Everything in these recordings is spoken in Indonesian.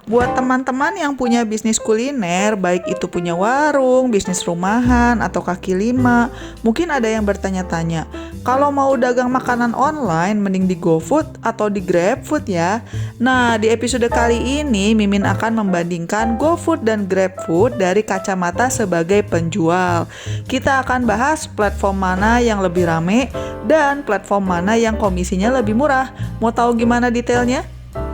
Buat teman-teman yang punya bisnis kuliner, baik itu punya warung, bisnis rumahan, atau kaki lima, mungkin ada yang bertanya-tanya, kalau mau dagang makanan online, mending di GoFood atau di GrabFood ya? Nah, di episode kali ini, Mimin akan membandingkan GoFood dan GrabFood dari kacamata sebagai penjual. Kita akan bahas platform mana yang lebih rame dan platform mana yang komisinya lebih murah. Mau tahu gimana detailnya?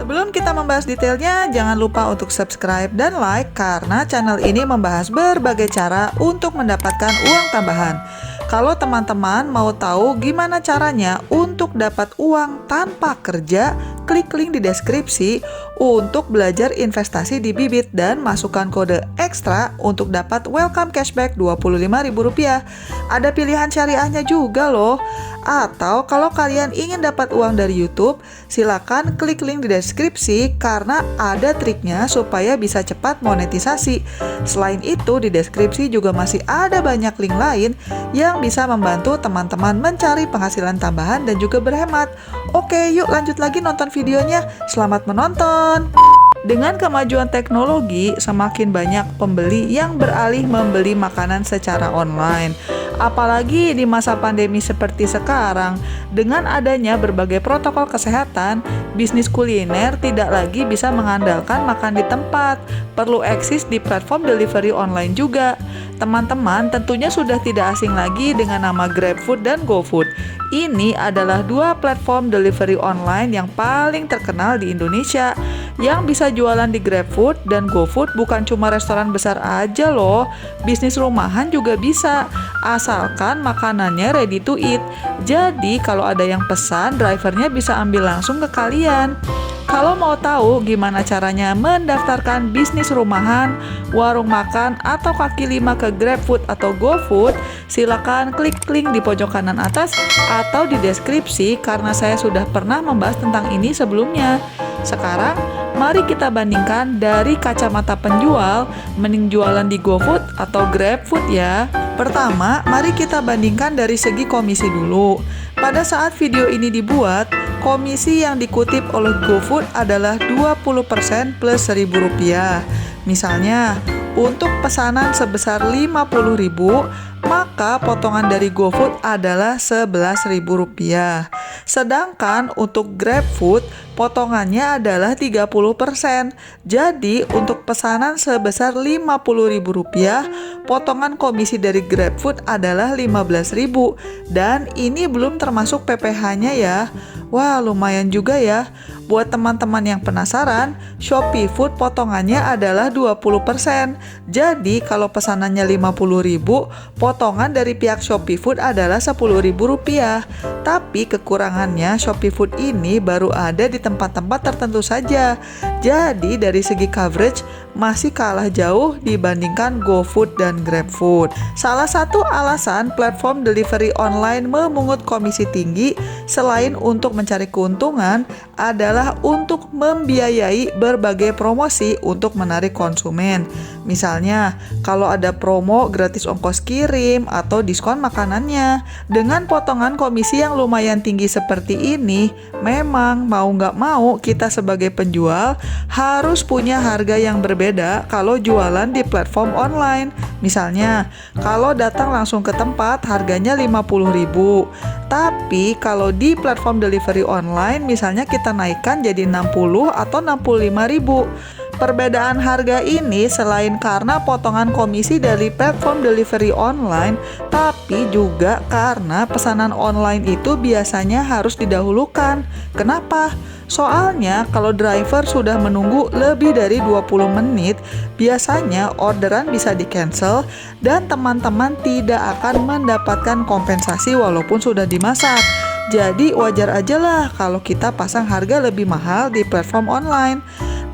Sebelum kita membahas detailnya, jangan lupa untuk subscribe dan like karena channel ini membahas berbagai cara untuk mendapatkan uang tambahan. Kalau teman-teman mau tahu gimana caranya untuk dapat uang tanpa kerja, klik link di deskripsi untuk belajar investasi di Bibit dan masukkan kode ekstra untuk dapat welcome cashback Rp25.000. Ada pilihan syariahnya juga loh. Atau kalau kalian ingin dapat uang dari YouTube, silakan klik link di deskripsi karena ada triknya supaya bisa cepat monetisasi. Selain itu, di deskripsi juga masih ada banyak link lain yang bisa membantu teman-teman mencari penghasilan tambahan dan juga berhemat. Oke, yuk lanjut lagi nonton videonya. Selamat menonton! Dengan kemajuan teknologi, semakin banyak pembeli yang beralih membeli makanan secara online. Apalagi di masa pandemi seperti sekarang, dengan adanya berbagai protokol kesehatan, bisnis kuliner tidak lagi bisa mengandalkan makan di tempat, perlu eksis di platform delivery online juga. Teman-teman tentunya sudah tidak asing lagi dengan nama GrabFood dan GoFood. Ini adalah dua platform delivery online yang paling terkenal di Indonesia. Yang bisa jualan di GrabFood dan GoFood bukan cuma restoran besar aja loh, bisnis rumahan juga bisa, asalkan makanannya ready to eat. Jadi kalau ada yang pesan, drivernya bisa ambil langsung ke kalian. Kalau mau tahu gimana caranya mendaftarkan bisnis rumahan, warung makan, atau kaki lima ke GrabFood atau GoFood, silakan klik link di pojok kanan atas atau di deskripsi karena saya sudah pernah membahas tentang ini sebelumnya. Sekarang, mari kita bandingkan dari kacamata penjual, mending jualan di GoFood atau GrabFood ya. Pertama, mari kita bandingkan dari segi komisi dulu. Pada saat video ini dibuat, komisi yang dikutip oleh GoFood adalah 20% plus Rp1.000. Misalnya, untuk pesanan sebesar Rp50.000, maka potongan dari GoFood adalah Rp11.000. Sedangkan untuk GrabFood, potongannya adalah 30%. Jadi, untuk pesanan sebesar Rp50.000, potongan komisi dari GrabFood adalah Rp15.000. Dan ini belum termasuk PPh-nya ya. Wah, lumayan juga ya. Buat teman-teman yang penasaran, Shopee Food potongannya adalah 20%. Jadi, kalau pesanannya Rp50.000, potongan dari pihak Shopee Food adalah Rp10.000. Tapi kekurangannya Shopee Food ini baru ada di tempat-tempat tertentu saja. Jadi, dari segi coverage masih kalah jauh dibandingkan GoFood dan GrabFood. Salah satu alasan platform delivery online memungut komisi tinggi selain untuk mencari keuntungan adalah untuk membiayai berbagai promosi untuk menarik konsumen. Misalnya, kalau ada promo gratis ongkos kirim atau diskon makanannya. Dengan potongan komisi yang lumayan tinggi seperti ini, memang mau nggak mau kita sebagai penjual harus punya harga yang berbeda kalau jualan di platform online. Misalnya, kalau datang langsung ke tempat harganya Rp50.000. Tapi kalau di platform delivery online misalnya kita naikkan jadi Rp60.000 atau Rp65.000. Perbedaan harga ini selain karena potongan komisi dari platform delivery online, tapi juga karena pesanan online itu biasanya harus didahulukan. Kenapa? Soalnya kalau driver sudah menunggu lebih dari 20 menit, biasanya orderan bisa di-cancel dan teman-teman tidak akan mendapatkan kompensasi walaupun sudah dimasak. Jadi wajar aja lah kalau kita pasang harga lebih mahal di platform online.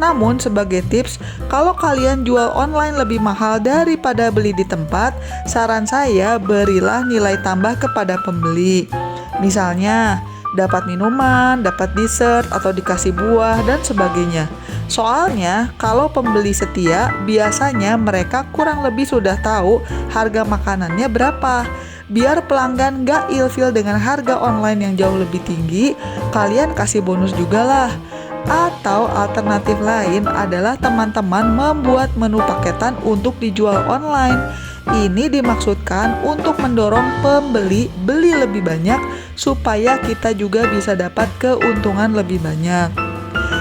Namun sebagai tips, kalau kalian jual online lebih mahal daripada beli di tempat, saran saya berilah nilai tambah kepada pembeli. Misalnya, dapat minuman, dapat dessert, atau dikasih buah, dan sebagainya. Soalnya, kalau pembeli setia, biasanya mereka kurang lebih sudah tahu harga makanannya berapa. Biar pelanggan gak ilfil dengan harga online yang jauh lebih tinggi, kalian kasih bonus juga lah. Atau alternatif lain adalah teman-teman membuat menu paketan untuk dijual online. Ini dimaksudkan untuk mendorong pembeli beli lebih banyak supaya kita juga bisa dapat keuntungan lebih banyak.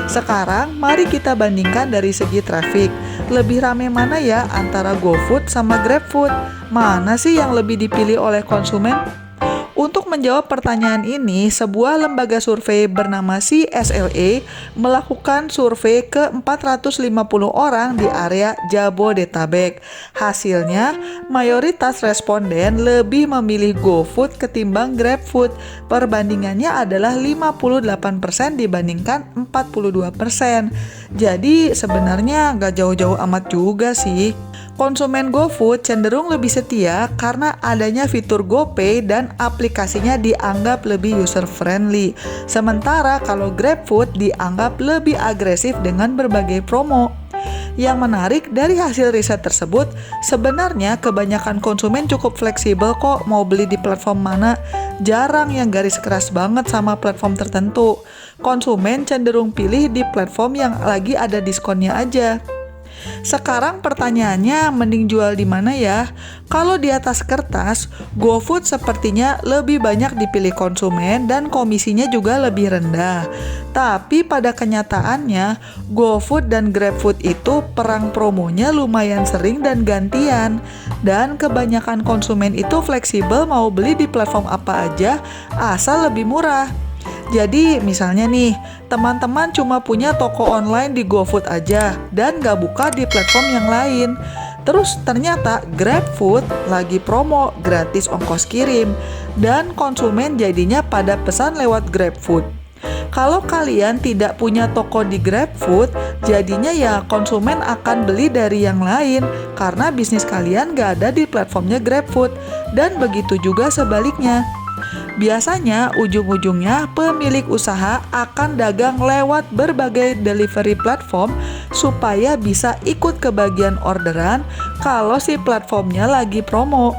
Sekarang mari kita bandingkan dari segi traffic. Lebih ramai mana ya antara GoFood sama GrabFood? Mana sih yang lebih dipilih oleh konsumen? Untuk menjawab pertanyaan ini, sebuah lembaga survei bernama CSLA melakukan survei ke 450 orang di area Jabodetabek. Hasilnya, mayoritas responden lebih memilih GoFood ketimbang GrabFood. Perbandingannya adalah 58% dibandingkan 42%. Jadi sebenarnya nggak jauh-jauh amat juga sih. Konsumen GoFood cenderung lebih setia karena adanya fitur GoPay dan aplikasinya dianggap lebih user-friendly. Sementara kalau GrabFood dianggap lebih agresif dengan berbagai promo. Yang menarik dari hasil riset tersebut, sebenarnya kebanyakan konsumen cukup fleksibel kok mau beli di platform mana. Jarang yang garis keras banget sama platform tertentu. Konsumen cenderung pilih di platform yang lagi ada diskonnya aja. Sekarang pertanyaannya, mending jual di mana ya? Kalau di atas kertas, GoFood sepertinya lebih banyak dipilih konsumen dan komisinya juga lebih rendah. Tapi pada kenyataannya, GoFood dan GrabFood itu perang promonya lumayan sering dan gantian. Dan kebanyakan konsumen itu fleksibel mau beli di platform apa aja asal lebih murah. Jadi misalnya nih, teman-teman cuma punya toko online di GoFood aja dan gak buka di platform yang lain. Terus ternyata GrabFood lagi promo gratis ongkos kirim dan konsumen jadinya pada pesan lewat GrabFood. Kalau kalian tidak punya toko di GrabFood, jadinya ya konsumen akan beli dari yang lain karena bisnis kalian gak ada di platformnya GrabFood, dan begitu juga sebaliknya. Biasanya ujung-ujungnya pemilik usaha akan dagang lewat berbagai delivery platform supaya bisa ikut kebagian orderan kalau si platformnya lagi promo.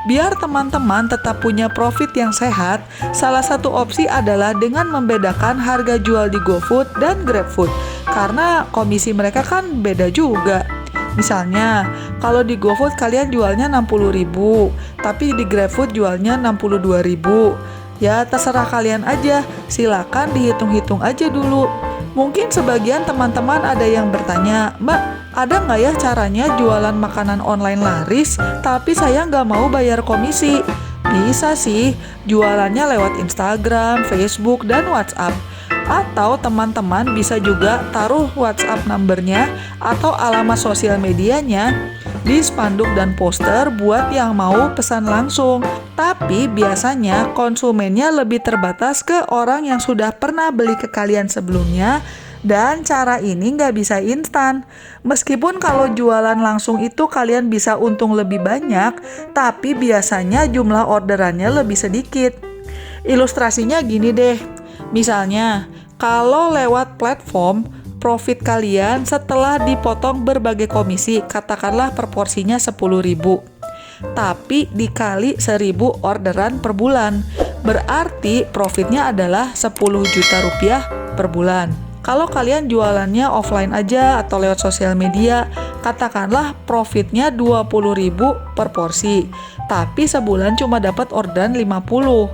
Biar teman-teman tetap punya profit yang sehat, salah satu opsi adalah dengan membedakan harga jual di GoFood dan GrabFood karena komisi mereka kan beda juga. Misalnya, kalau di GoFood kalian jualnya 60.000, tapi di GrabFood jualnya 62.000. Ya, terserah kalian aja. Silakan dihitung-hitung aja dulu. Mungkin sebagian teman-teman ada yang bertanya, "Mbak, ada nggak ya caranya jualan makanan online laris, tapi saya nggak mau bayar komisi?" Bisa sih, jualannya lewat Instagram, Facebook, dan WhatsApp. Atau teman-teman bisa juga taruh WhatsApp numbernya atau alamat sosial medianya di spanduk dan poster buat yang mau pesan langsung. Tapi biasanya konsumennya lebih terbatas ke orang yang sudah pernah beli ke kalian sebelumnya, dan cara ini nggak bisa instan. Meskipun kalau jualan langsung itu kalian bisa untung lebih banyak, tapi biasanya jumlah orderannya lebih sedikit. Ilustrasinya gini deh. Misalnya, kalau lewat platform, profit kalian setelah dipotong berbagai komisi, katakanlah per porsinya 10.000. Tapi dikali 1.000 orderan per bulan, berarti profitnya adalah 10 juta rupiah per bulan. Kalau kalian jualannya offline aja atau lewat sosial media, katakanlah profitnya 20.000 per porsi, tapi sebulan cuma dapat orderan 50.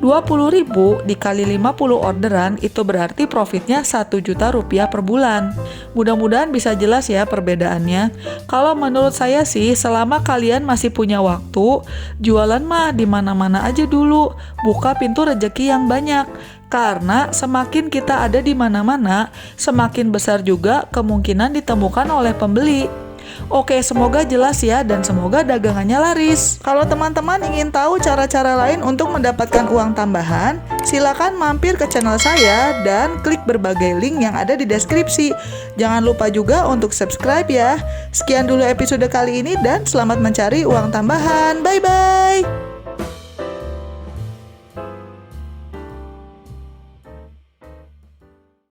20.000 dikali 50 orderan itu berarti profitnya 1 juta rupiah per bulan. Mudah-mudahan bisa jelas ya perbedaannya. Kalau menurut saya sih, selama kalian masih punya waktu, jualan mah di mana-mana aja dulu. Buka pintu rezeki yang banyak. Karena semakin kita ada di mana-mana, semakin besar juga kemungkinan ditemukan oleh pembeli. Oke, semoga jelas ya dan semoga dagangannya laris. Kalau teman-teman ingin tahu cara-cara lain untuk mendapatkan uang tambahan, silakan mampir ke channel saya dan klik berbagai link yang ada di deskripsi. Jangan lupa juga untuk subscribe ya. Sekian dulu episode kali ini dan selamat mencari uang tambahan. Bye-bye.